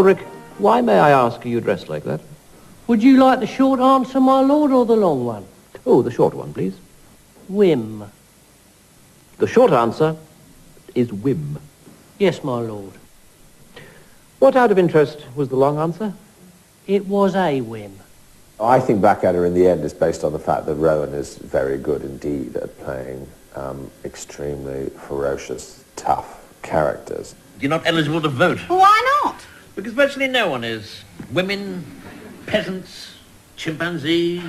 Baldric, why, may I ask, are you dressed like that? Would you like the short answer, my lord, or the long one? Oh, the short one, please. Whim. The short answer is whim. Yes, my lord. What, out of interest, was the long answer? It was a whim. I think Blackadder in the end is based on the fact that Rowan is very good indeed at playing extremely ferocious, tough characters. You're not eligible to vote. Why not? Because virtually no one is. Women, peasants, chimpanzees,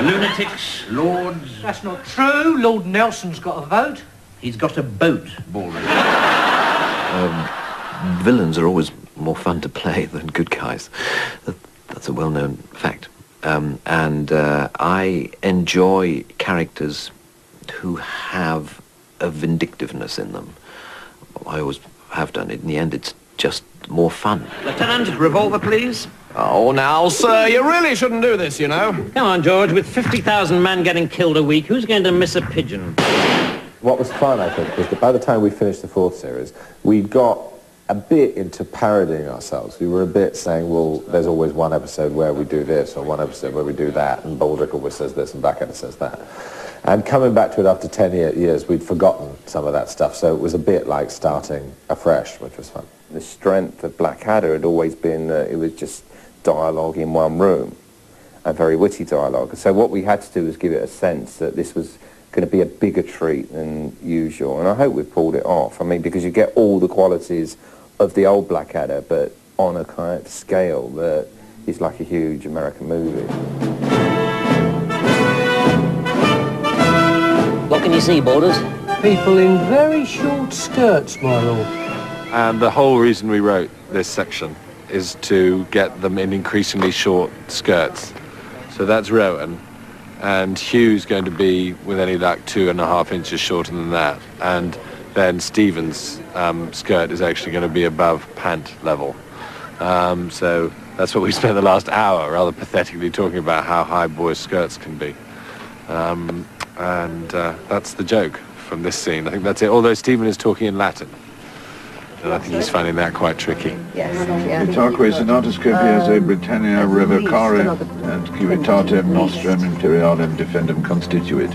lunatics, lords. That's not true. Lord Nelson's got a vote. He's got a boat, Baldric. Villains are always more fun to play than good guys. That's a well-known fact. I enjoy characters who have a vindictiveness in them. I always have done it. In the end, it's just more fun. Lieutenant, revolver, please. Oh, now, sir, you really shouldn't do this, you know. Come on, George. With 50,000 men getting killed a week, who's going to miss a pigeon? What was fun, I think, was that by the time we finished the fourth series, we got a bit into parodying ourselves. We were a bit saying, well, there's always one episode where we do this, or one episode where we do that, and Baldric always says this, and Blackadder says that. And coming back to it after 10 years, we'd forgotten some of that stuff, so it was a bit like starting afresh, which was fun. The strength of Blackadder had always been that it was just dialogue in one room, a very witty dialogue. So what we had to do was give it a sense that this was going to be a bigger treat than usual, and I hope we've pulled it off. I mean, because you get all the qualities of the old Blackadder, but on a kind of scale that is like a huge American movie. What can you see, Borders? People in very short skirts, my lord. And the whole reason we wrote this section is to get them in increasingly short skirts. So that's Rowan. And Hugh's going to be, with any luck, 2.5 inches shorter than that. And then Stephen's skirt is actually going to be above pant level. So that's what we spent the last hour rather pathetically talking about, how high boys' skirts can be. That's the joke from this scene. I think that's it, although Stephen is talking in Latin. And I think he's finding that quite tricky. Itaque senatus copias Britannia revocare and civitatem nostrum imperialem defendum constituit.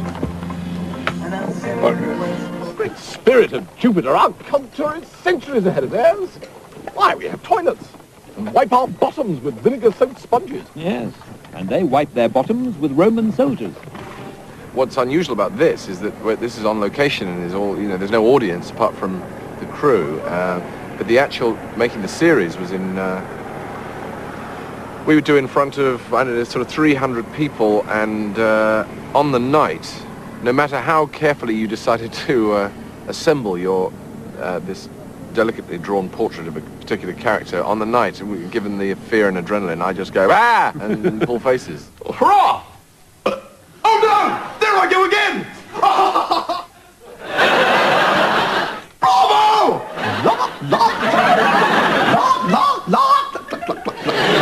Great spirit of Jupiter, our culture is centuries ahead of theirs. Why, we have toilets and wipe our bottoms with vinegar-soaked sponges. Yes, and they wipe their bottoms with Roman soldiers. What's unusual about this is that this is on location and is all, there's no audience apart from the crew. But the actual making the series was in, we would do in front of, I don't know, sort of 300 people, and on the night, no matter how carefully you decided to assemble your, this delicately drawn portrait of a particular character, on the night, given the fear and adrenaline, I just go, ah, and pull faces. Hurrah! Oh no! There I go again! Bravo!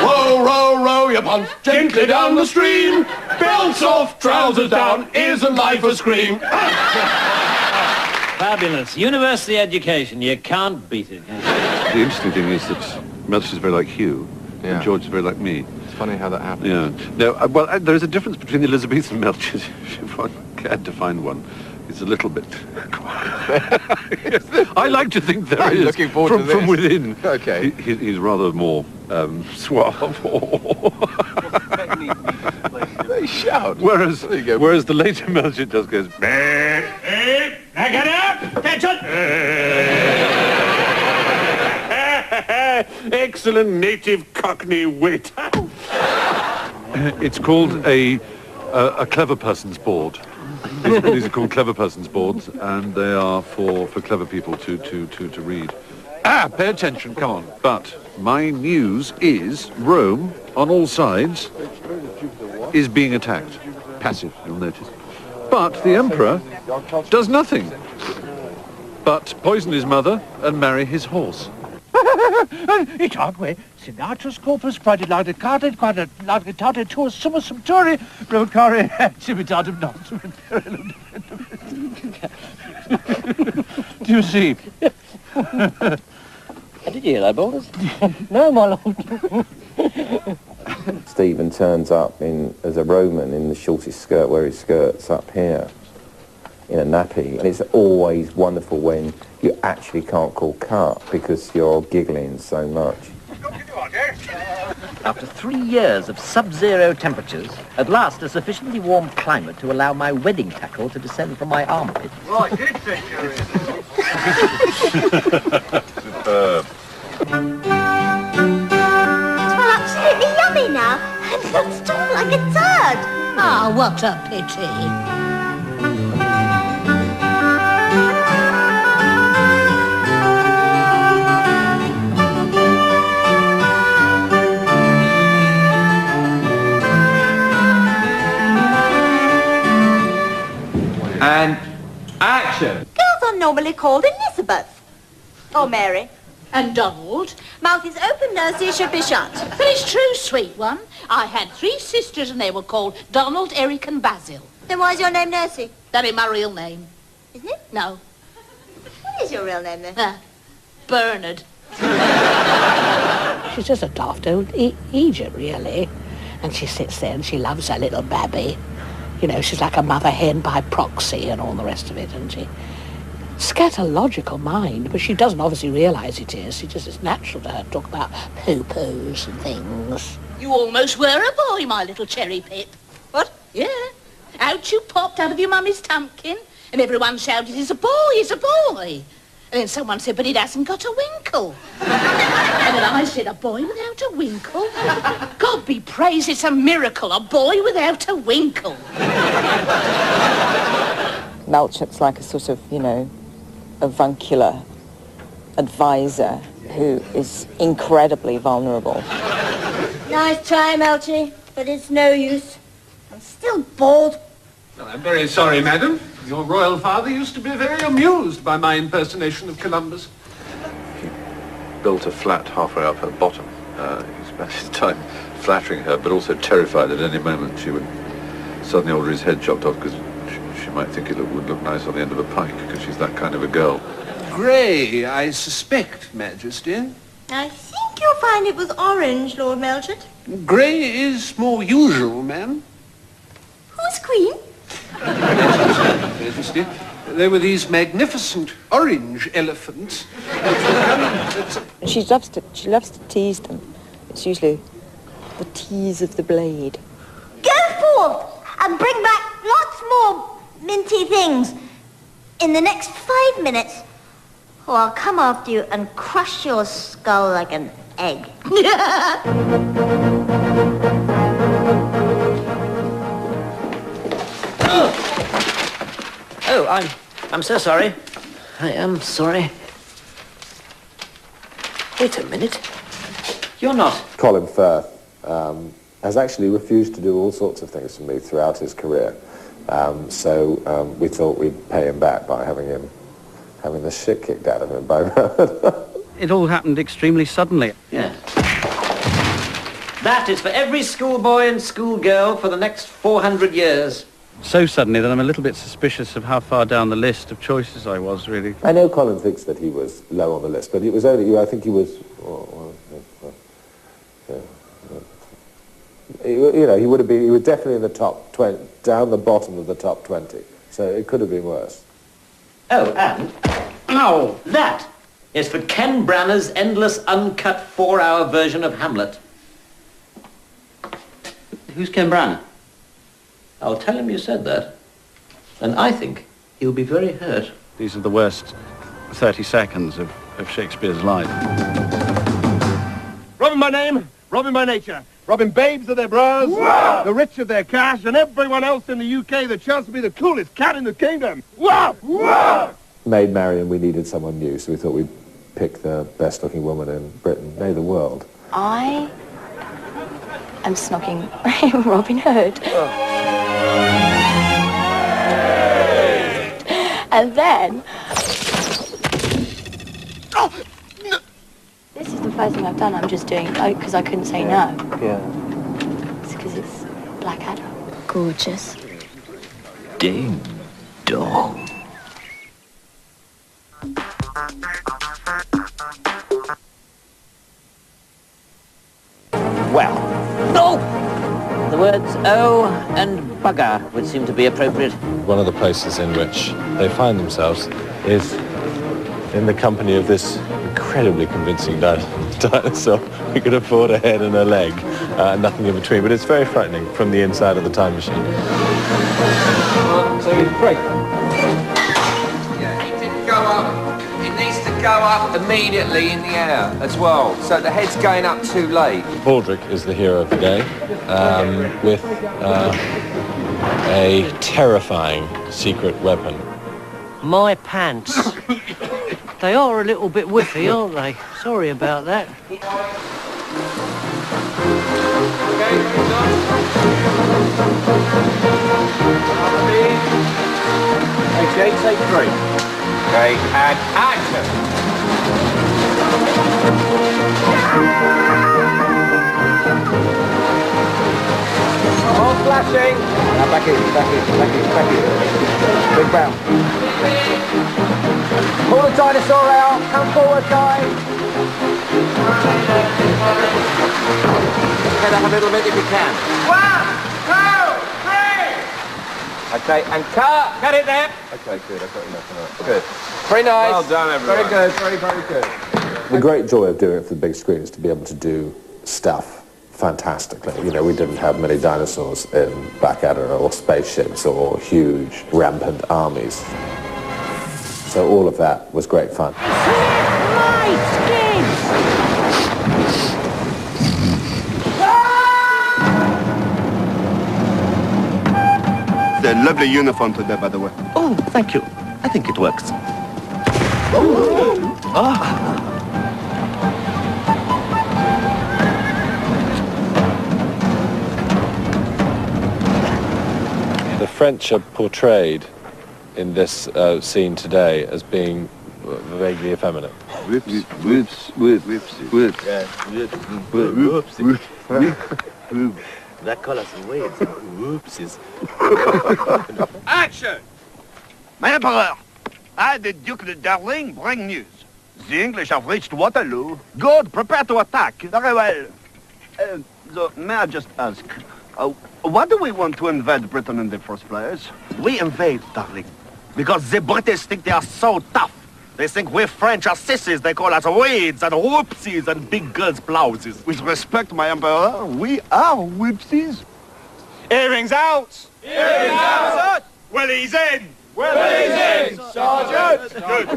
Row, row, row your punt gently down the stream. Belts off, trousers down, isn't life a scream? Fabulous. University education. You can't beat it. The interesting thing is that Melch is very like Hugh, and George is very like me. It's funny how that happens. Yeah. No, well, there is a difference between the Elizabethan Melches, if one had to find one. It's a little bit... I like to think there is. Looking forward to this. From within. Okay. He's rather more suave. They shout. Whereas the later Melchett just goes... Back it up! Attention! Excellent native Cockney wit. It's called a clever person's board. These are called clever person's boards, and they are for clever people to read. Pay attention, come on. But my news is Rome, on all sides, is being attacked. Passive, you'll notice. But the Emperor does nothing but poison his mother and marry his horse. Itaque senatus corpus praedicate quadritate tuus summa sumpturi revocare civitatem nostrum imperialem defendum. Do you see? Did you hear that, Boulders? No, my lord. Stephen turns up as a Roman in the shortest skirt where his skirt's up here in a nappy. And it's always wonderful when you actually can't call cut because you're giggling so much. After 3 years of sub-zero temperatures, at last a sufficiently warm climate to allow my wedding tackle to descend from my armpit. Right, good century. Superb. Well, absolutely yummy now. And looks tall like a turd. Ah, what a pity. And action! Girls are normally called Elizabeth. Or Mary. And Donald? Mouth is open, nursie should be shut. But it's true, sweet one. I had 3 sisters and they were called Donald, Eric and Basil. Then why is your name Nursie? That ain't my real name. Isn't it? No. What is your real name then? Bernard. She's just a daft old Egypt, really. And she sits there and she loves her little babby. You know, she's like a mother hen by proxy and all the rest of it, isn't she? Scatological mind, but she doesn't obviously realise it is. It's natural to her to talk about poo-poos and things. You almost were a boy, my little cherry pip. What? Yeah. Out you popped out of your mummy's tumpkin, and everyone shouted, "He's a boy, he's a boy." And then someone said, "But it hasn't got a winkle." And then I said, "A boy without a winkle? God be praised, it's a miracle, a boy without a winkle." Melchot's like a sort of, you know, avuncular advisor who is incredibly vulnerable. Nice try, Melchi, but it's no use. I'm still bald. Well, I'm very sorry, madam. Your royal father used to be very amused by my impersonation of Columbus. He built a flat halfway up her bottom. He spent his time flattering her, but also terrified that at any moment she would suddenly order his head chopped off because she might think it would look nice on the end of a pike, because she's that kind of a girl. Grey, I suspect, Majesty. I think you'll find it was orange, Lord Melchett. Grey is more usual, ma'am. Who's Queen? Majesty, there were these magnificent orange elephants. She loves to tease them. It's usually the tease of the blade. Go forth and bring back lots more minty things in the next 5 minutes, or I'll come after you and crush your skull like an egg. Oh, I'm so sorry. I am sorry. Wait a minute. You're not... Colin Firth has actually refused to do all sorts of things for me throughout his career. So we thought we'd pay him back by having the shit kicked out of him by Rowan. It all happened extremely suddenly. Yeah. That is for every schoolboy and schoolgirl for the next 400 years. So suddenly that I'm a little bit suspicious of how far down the list of choices I was, really. I know Colin thinks that he was low on the list, but it was only, I think he was, you know, he was definitely in the top 20, down the bottom of the top 20. So it could have been worse. Oh, and... Oh, that is for Ken Branagh's endless, uncut 4-hour version of Hamlet. Who's Ken Branagh? I'll tell him you said that. And I think he'll be very hurt. These are the worst 30 seconds of Shakespeare's life. Robbing by name, robbing by nature. Robbing babes of their bras, the rich of their cash, and everyone else in the UK that chance to be the coolest cat in the kingdom. Maid Marian, we needed someone new, so we thought we'd pick the best-looking woman in Britain, maybe the world. I am snocking Robin Hood. And then... This is the first thing I've done. I'm just doing it because I couldn't say no. Yeah. It's because it's Blackadder. Gorgeous. Ding dong. Oh, and bugger would seem to be appropriate. One of the places in which they find themselves is in the company of this incredibly convincing dinosaur. We could afford a head and a leg, nothing in between, but it's very frightening from the inside of the time machine. 1, 2, 3. Yeah, it didn't go up. It needs to go up immediately in the air as well, so the head's going up too late. Baldric is the hero of the day, with a terrifying secret weapon. My pants. They are a little bit whiffy, aren't they? Sorry about that. Okay, take 3. Okay, and action! All flashing! Now back in. Big bounce. Pull the dinosaur out! Come forward, guys! Head up a little bit if you can. 1, 2, 3! Okay, and cut! Cut it there! Okay, good. I've got enough of that. Good. Very nice. Well done, everyone. Very good, very, very good. The great joy of doing it for the big screen is to be able to do stuff fantastically. You know, we didn't have many dinosaurs in Blackadder or spaceships or huge rampant armies. So all of that was great fun. The lovely uniform today, by the way. Oh, thank you. I think it works. The French are portrayed in this scene today as being vaguely effeminate. That call us waves. Whoopsies. Action! My Emperor, I, the Duke de Darling, bring news. The English have reached Waterloo. Good, prepare to attack. Very well. So, may I just ask, why do we want to invade Britain in the first place? We invade, darling, because the British think they are so tough. They think we French are sissies. They call us weeds and whoopsies and big girls' blouses. With respect, my Emperor, we are whoopsies. Earrings out! Earrings out! Willie's in! Willie's in! Sergeant! Good.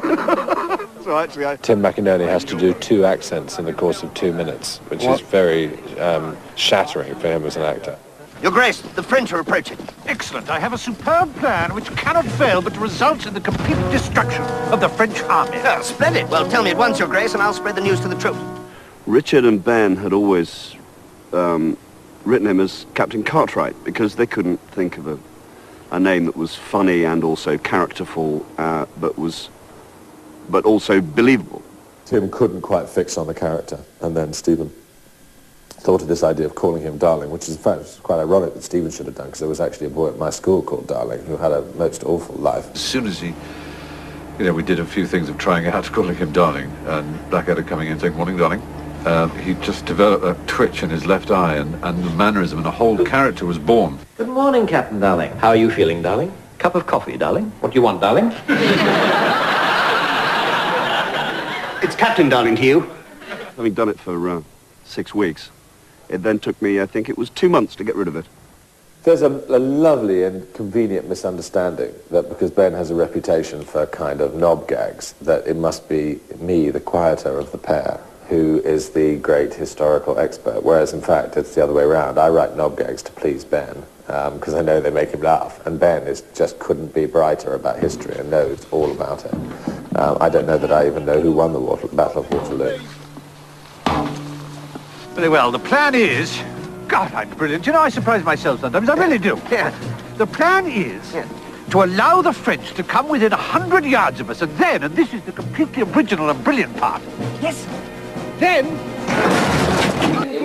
So actually, Tim McInerney has to do 2 accents in the course of 2 minutes, which is very shattering for him as an actor. Your Grace, the French are approaching. Excellent. I have a superb plan which cannot fail but result in the complete destruction of the French army. Oh, splendid. Well, tell me at once, Your Grace, and I'll spread the news to the troops. Richard and Ben had always written him as Captain Cartwright because they couldn't think of a name that was funny and also characterful, but also believable. Tim couldn't quite fix on the character, and then Stephen thought of this idea of calling him Darling, which is in fact quite ironic that Stephen should have done, because there was actually a boy at my school called Darling who had a most awful life. As soon as he, we did a few things of trying out calling him Darling, and Blackadder coming in saying, "Morning, Darling," he just developed a twitch in his left eye, and the mannerism, and a whole character was born. Good morning, Captain Darling. How are you feeling, darling? Cup of coffee, darling? What do you want, darling? It's Captain Darling to you. Having done it for 6 weeks, it then took me, I think it was 2 months to get rid of it. There's a lovely and convenient misunderstanding that because Ben has a reputation for kind of knob gags, that it must be me, the quieter of the pair, who is the great historical expert, whereas in fact it's the other way around. I write knob gags to please Ben, because I know they make him laugh, and Ben just couldn't be brighter about history and knows all about it. I don't know that I even know who won the Battle of Waterloo. Very well, the plan is... God, I'm brilliant. I surprise myself sometimes. I really do. Yeah. The plan is to allow the French to come within 100 yards of us, and then, and this is the completely original and brilliant part, yes, then...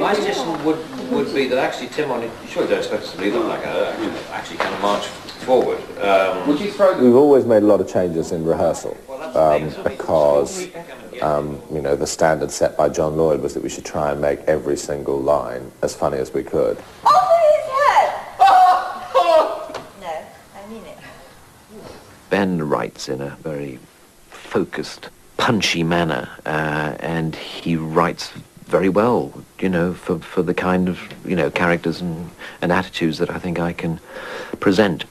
My suggestion would be that actually, Tim, you surely don't expect us to leave them like actually kind of march forward. Would you throw... We've always made a lot of changes in rehearsal, because... the standard set by John Lloyd was that we should try and make every single line as funny as we could. Over his head! Ben writes in a very focused, punchy manner, and he writes very well, you know, for the kind of, you know, characters and attitudes that I think I can present.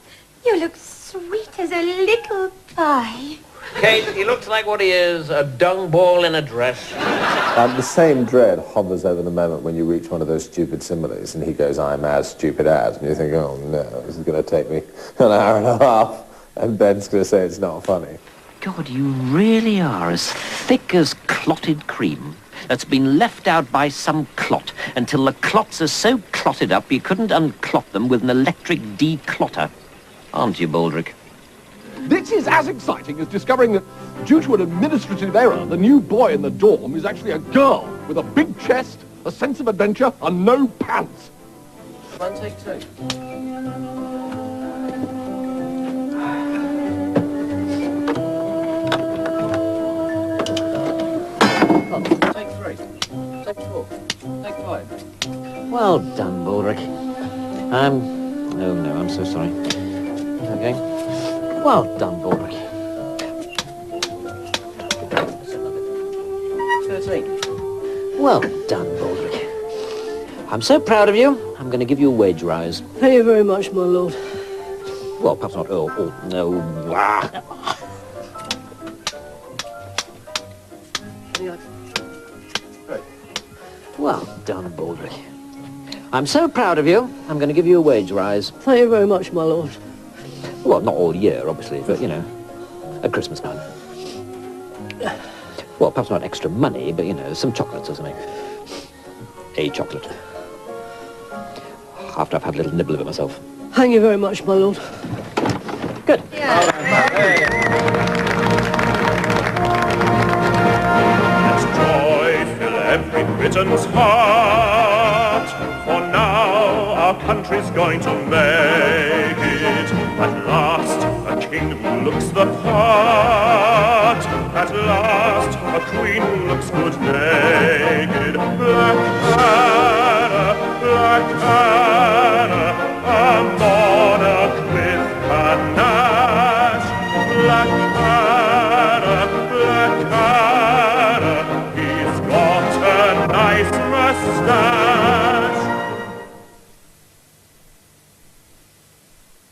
You look sweet as a little pie. Kate, he looks like what he is, a dung ball in a dress. The same dread hovers over the moment when you reach one of those stupid similes and he goes, I'm as stupid as, and you think, oh no, this is going to take me an hour and a half, and Ben's going to say it's not funny. God, you really are as thick as clotted cream that's been left out by some clot until the clots are so clotted up you couldn't unclot them with an electric declotter. Aren't you, Baldrick? This is as exciting as discovering that, due to an administrative error, the new boy in the dorm is actually a girl with a big chest, a sense of adventure, and no pants. Come on, take two. Oh, take three. Take four. Take five. Well done, Baldrick. Oh no, I'm so sorry. Okay. Well done, Baldrick. 13. Well done, Baldrick. I'm so proud of you, I'm going to give you a wage rise. Thank you very much, my lord. Well, perhaps not. Oh, no. Well done, Baldrick. I'm so proud of you, I'm going to give you a wage rise. Thank you very much, my lord. Well, not all year, obviously, but, you know, at Christmas time. Well, perhaps not extra money, but, you know, some chocolates or something. A chocolate. After I've had a little nibble of it myself. Thank you very much, my lord. Good. Let joy fill every Briton's heart, for now our country's going to make it. At last, a king who looks the part. At last, a queen who looks good naked. Black Anna, a monarch with panache. Black Anna, he's got a nice mustache.